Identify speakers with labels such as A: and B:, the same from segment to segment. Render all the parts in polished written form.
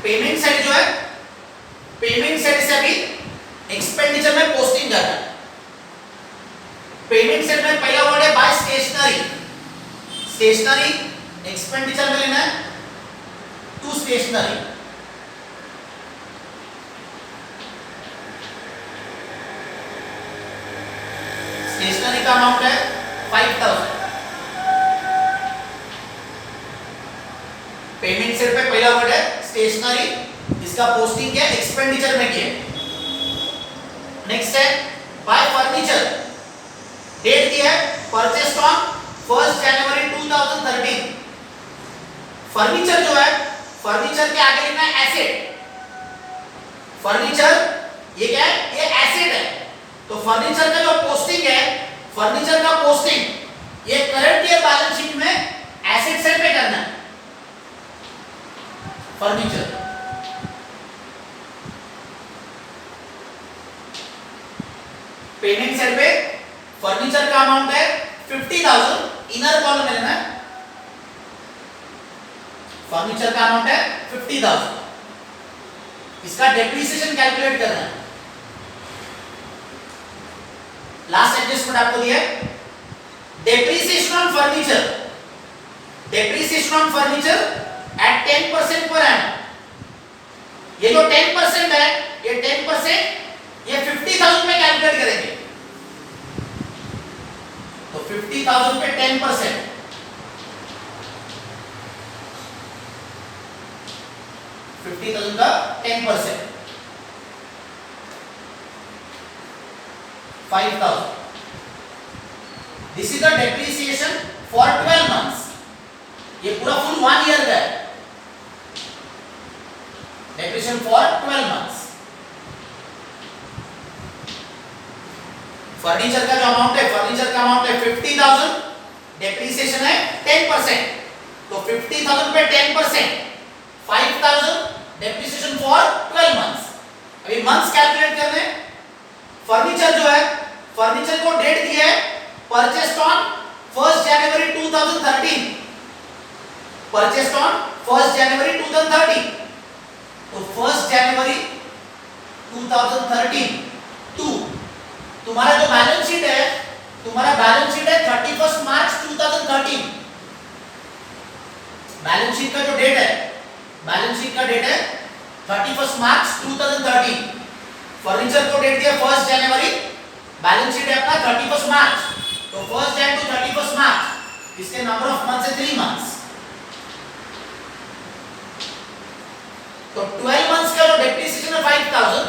A: Payment side जो है, payment side से अभी एक्सपेंडिचर में पोस्टिंग करना है। पेमेंट साइड में पहला वर्ड है बाय स्टेशनरी, स्टेशनरी एक्सपेंडिचर में लेना है टू स्टेशनरी। स्टेशनरी का अमाउंट है 5000। पेमेंट सेट पे पहला वर्ड है स्टेशनरी, इसका पोस्टिंग क्या है, एक्सपेंडिचर में किया। नेक्स्ट है बाय फर्नीचर, डेट दिया है परचेस्ड ऑन 1 जनवरी 2013। फर्नीचर जो है, फर्नीचर के आगे लिखना है एसेट। फर्नीचर ये क्या है, ये एसेट है। तो फर्नीचर का जो पोस्टिंग है, फर्नीचर का पोस्टिंग ये करंट ईयर बैलेंस शीट में एसेट साइड पे करना है। फर्नीचर पेमेंट साइड पे फर्नीचर का अमाउंट है 50,000, इनर कॉलम में लेना है। फर्नीचर का अमाउंट है 50,000, इसका डेप्रिसिएशन कैलकुलेट करना है। लास्ट एडजस्टमेंट आपको दिया है depreciation on furniture, depreciation on furniture at 10% per annum. ये जो 10% है, ये 10% ये 50,000 में कैलकुलेट करेंगे। तो 50,000 पे 10%, 50,000 का 10%, 5,000। This is the depreciation for 12 months. ये पूरा फुल 1 ईयर का है, डेप्रिसिएशन फॉर 12 मंथ्स। फर्नीचर का जो अमाउंट है, फर्नीचर का अमाउंट है 50,000, डेप्रिसिएशन है 10%। तो 50,000 पे 10%, 5,000 डेप्रिसिएशन फॉर 12 मंथ्स। अभी मंथ्स कैलकुलेट करने। फर्नीचर जो है, फर्नीचर को डेट दिया है purchased on 1 January 2013, purchased on 1 जनवरी 2013। तो 1 जनवरी 2013 टू तुम्हारा जो बैलेंस शीट है, तुम्हारा बैलेंस शीट है 31 मार्च 2013। बैलेंस शीट का जो डेट है, बैलेंस शीट का डेट है 31 मार्च 2013। फर्नीचर को डेट दिया 1 जनवरी, बैलेंस शीट है अपना 31 मार्च। तो 1 जन टू 31 मार्च, इसके नंबर ऑफ मंथ्स है 3 मंथ्स। तो 12 मंथ्स का जो डेप्रिसिएशन है 5,000,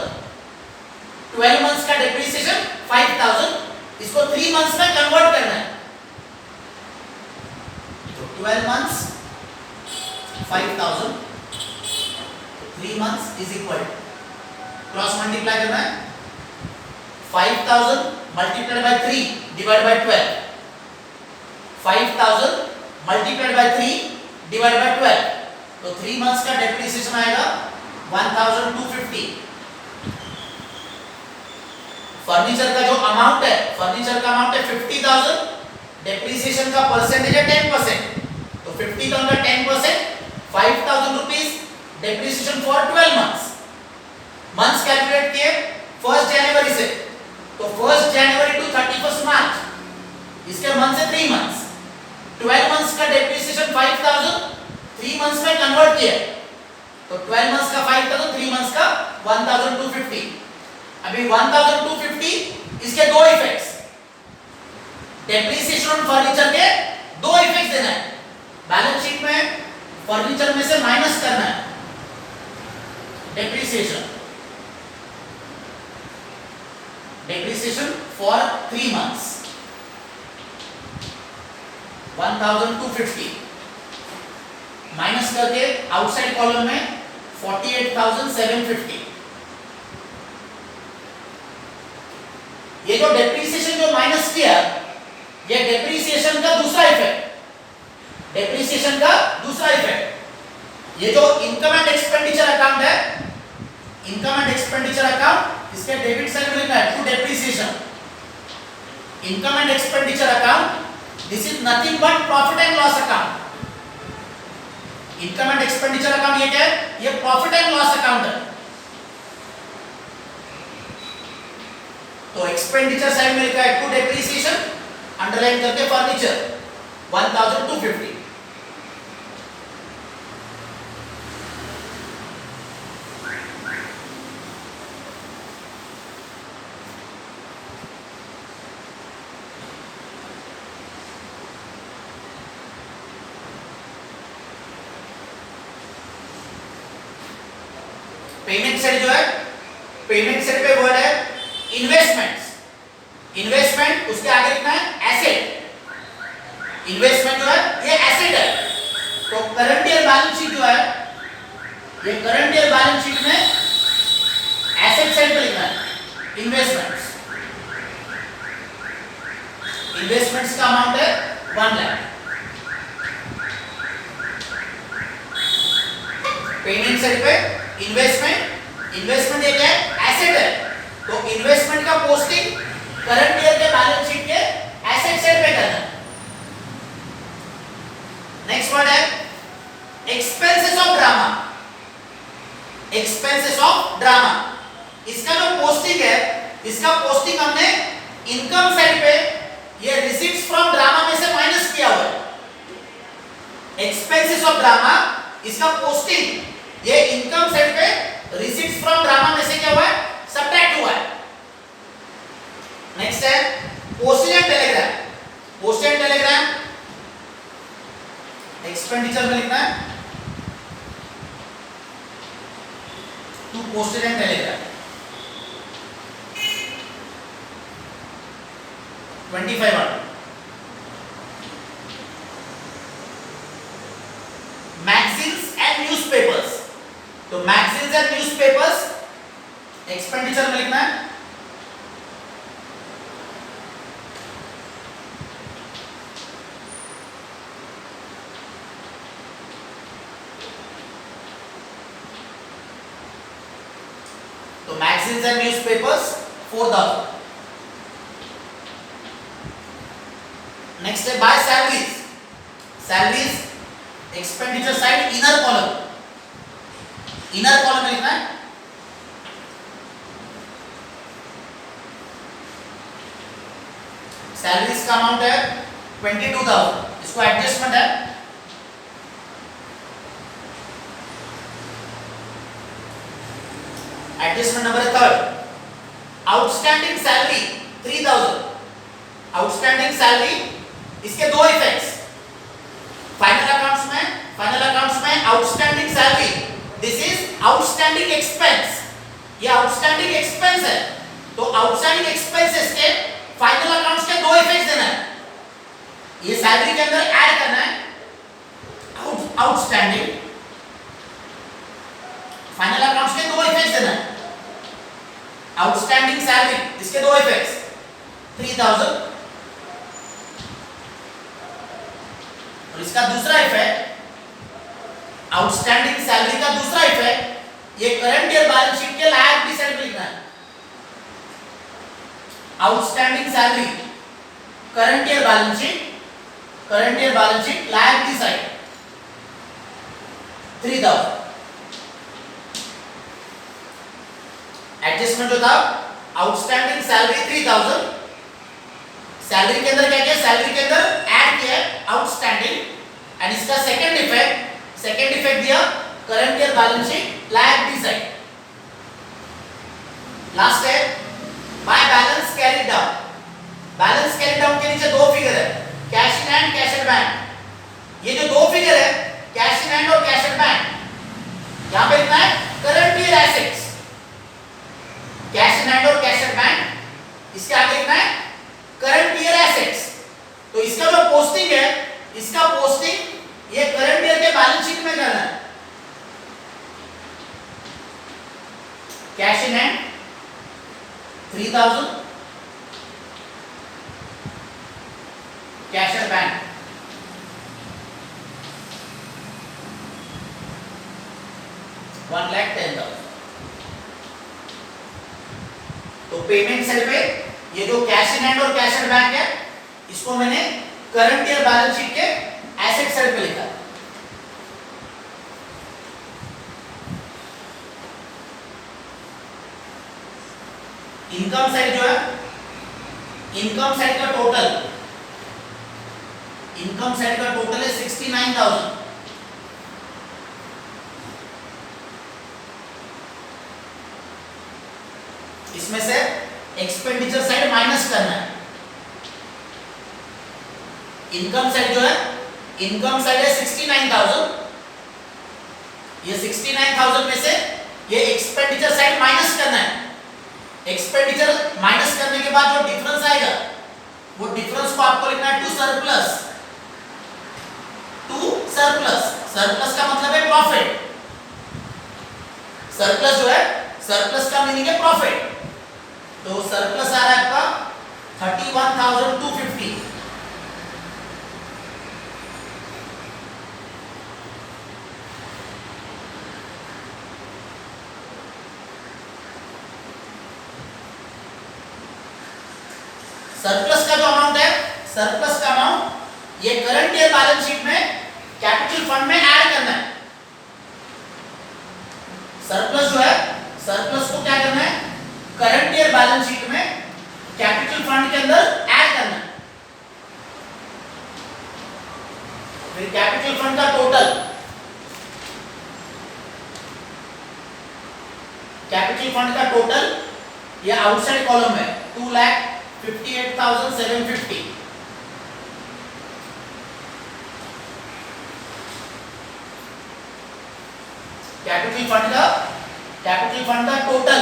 A: 12 मंथ्स का डेप्रिसिएशन 5,000, इसको 3 मंथ्स में कन्वर्ट करना है। तो 12 months 5,000, 3 months is equal, cross multiply करना है। 5,000 multiplied by 3 divide by 12, 5,000 multiplied by 3 divide by 12। तो 3 मंथ्स का डेप्रिसिएशन आएगा 1,250। फर्नीचर का जो अमाउंट है, फर्नीचर का अमाउंट है 50,000, डेप्रिसिएशन का परसेंटेज है 10%। तो 50,000 का 10%, 5,000 rupees depreciation for 12 months. Months calculate किए 1 जनवरी से, तो 1 जनवरी टू 31 मार्च, इसके मंथ से 3 मंथ्स। 12 मंथ्स का डेप्रिसिएशन 5,000, 3 मंथ्स में कन्वर्ट किया। तो 12 मंथ्स का 5,000, 3 मंथ्स का 1,250। अभी 1,250, इसके दो इफेक्ट्स, डेप्रिसिएशन ऑन फर्नीचर के दो इफेक्ट्स देना है। बैलेंस शीट में फर्नीचर में से माइनस करना है depreciation, depreciation for 3 months 1,250 minus करके आउटसाइड कॉलम में 48,750। ये जो डेप्रिसिएशन जो माइनस किया, ये डेप्रिसिएशन का दूसरा इफेक्ट, डेप्रिसिएशन का दूसरा इफेक्ट। ये जो इनकम एंड एक्सपेंडिचर अकाउंट है, इनकम एंड एक्सपेंडिचर अकाउंट, इसके डेबिट साइड में लिखना है to depreciation. Income and expenditure account, this is nothing but profit and loss account. Income and expenditure account ये क्या है? ये प्रॉफिट एंड लॉस अकाउंट है। तो एक्सपेंडिचर साइड में लिखा है टू डेप्रिसिएशन, अंडरलाइन करके फर्नीचर 1250। पेमेंट साइड जो है, पेमेंट साइड पे वर्ड है इन्वेस्टमेंट्स। इन्वेस्टमेंट उसके आगे लिखना है एसेट। इन्वेस्टमेंट जो है ये एसेट है। तो करंट ईयर बैलेंस शीट जो है, ये करंट ईयर बैलेंस शीट में एसेट साइड पे लिखना है इन्वेस्टमेंट्स। इन्वेस्टमेंट्स का अमाउंट है 1 लाख। पेमेंट साइड पे इन्वेस्टमेंट, इन्वेस्टमेंट ये क्या है? एसेट है। तो इन्वेस्टमेंट का पोस्टिंग करंट ईयर के बैलेंस शीट के एसेट साइड पे करना है। नेक्स्ट वर्ड है expenses of drama. Expenses of drama, इसका जो पोस्टिंग है, इसका पोस्टिंग हमने इनकम साइड पे ये रिसीट्स फ्रॉम ड्रामा में से माइनस किया हुआ है। एक्सपेंसेस ऑफ ड्रामा, इसका पोस्टिंग ये इनकम साइड पे रिसीट्स फ्रॉम ड्रामा में से क्या हुआ है? सब्ट्रैक्ट हुआ है। नेक्स्ट है postage and telegram. Postage and telegram expenditure में लिखना है to postage and telegram 2500। Magazines and newspapers, तो मैगजीन्स एंड न्यूज़पेपर्स एक्सपेंडिचर में लिखना है to magazines and newspapers 4000। Next है by salaries. Salaries expenditure side inner column, inner column में लिखना है सैलरीज का अमाउंट है 22,000। इसको एडजस्टमेंट है adjustment number 3। Outstanding salary 3000। Outstanding salary, इसके दो इफेक्ट्स फाइनल अकाउंट्स में outstanding salary, this is outstanding expense. ये आउटस्टैंडिंग एक्सपेंस है। तो आउटस्टैंडिंग एक्सपेंसेस के फाइनल अकाउंट्स के दो इफेक्ट्स देना है। ये सैलरी के अंदर ऐड करना है आउटस्टैंडिंग, फाइनल अकाउंट्स के दो इफेक्ट्स देना है। आउटस्टैंडिंग सैलरी, इसके दो इफेक्ट्स 3000 और इसका दूसरा इफेक्ट आउटस्टैंडिंग सैलरी का दूसरा इफेक्ट ये करंट ईयर बैलेंस शीट के लायबिलिटी साइड पे लिखना है। Outstanding salary current year balance sheet liability side 3000। Adjustment जो था आउटस्टैंडिंग सैलरी 3000, सैलरी के अंदर क्या किया? सैलरी के अंदर ऐड किया आउटस्टैंडिंग एंड इसका सेकंड इफेक्ट दिया current year balance sheet liability side. Last है by balance carried down. Balance carried down के नीचे दो फिगर है, cash in hand, cash at bank. ये जो दो फिगर है कैश इन हैंड और कैश एट बैंक, यहां पे लिखना है current year assets. Cash in hand और कैश एट बैंक, इसके आगे लिखना है करंट ईयर एसेट्स। तो इसका जो पोस्टिंग है, इसका पोस्टिंग ये करंट ईयर के बैलेंस शीट में करना है। Cash in hand 3000, cash at bank 1,10,000। तो पेमेंट साइड पे ये जो कैश इन हैंड और कैश एट बैंक है, इसको मैंने करंट ईयर बैलेंस शीट के एसेट साइड पे लिखा। इनकम साइड जो है, इनकम साइड का टोटल, इनकम साइड का टोटल है 69,000। इसमें से एक्सपेंडिचर साइड माइनस करना है। इनकम साइड जो है, इनकम साइड है 69,000, ये 69,000 में से ये एक्सपेंडिचर साइड माइनस करना है। एक्सपेंडिचर माइनस करने के बाद जो डिफरेंस आएगा, वो डिफरेंस को आपको लिखना है to surplus. To surplus, surplus का मतलब है प्रॉफिट। सरप्लस जो है, सरप्लस का मीनिंग है प्रॉफिट। तो सरप्लस आ रहा है आपका 31,250। सरप्लस का जो अमाउंट है, सरप्लस का अमाउंट ये करंट ईयर बैलेंस शीट में कैपिटल फंड में ऐड करना है। सरप्लस जो है, सरप्लस को क्या करना है, करंट ईयर बैलेंस शीट में कैपिटल फंड के अंदर ऐड करना है। फिर कैपिटल फंड का टोटल, कैपिटल फंड का टोटल ये आउटसाइड कॉलम है 2,58,750। कैपिटल फंड का टोटल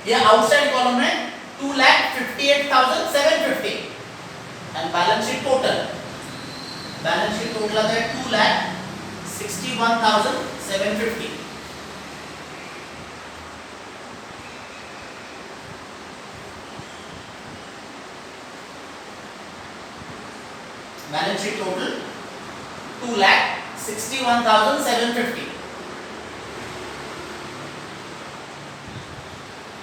A: ये आउटसाइड कॉलम में 2,58,750 and balance sheet total, balance sheet total आता है 2,61,750। Balance sheet total 2,61,750।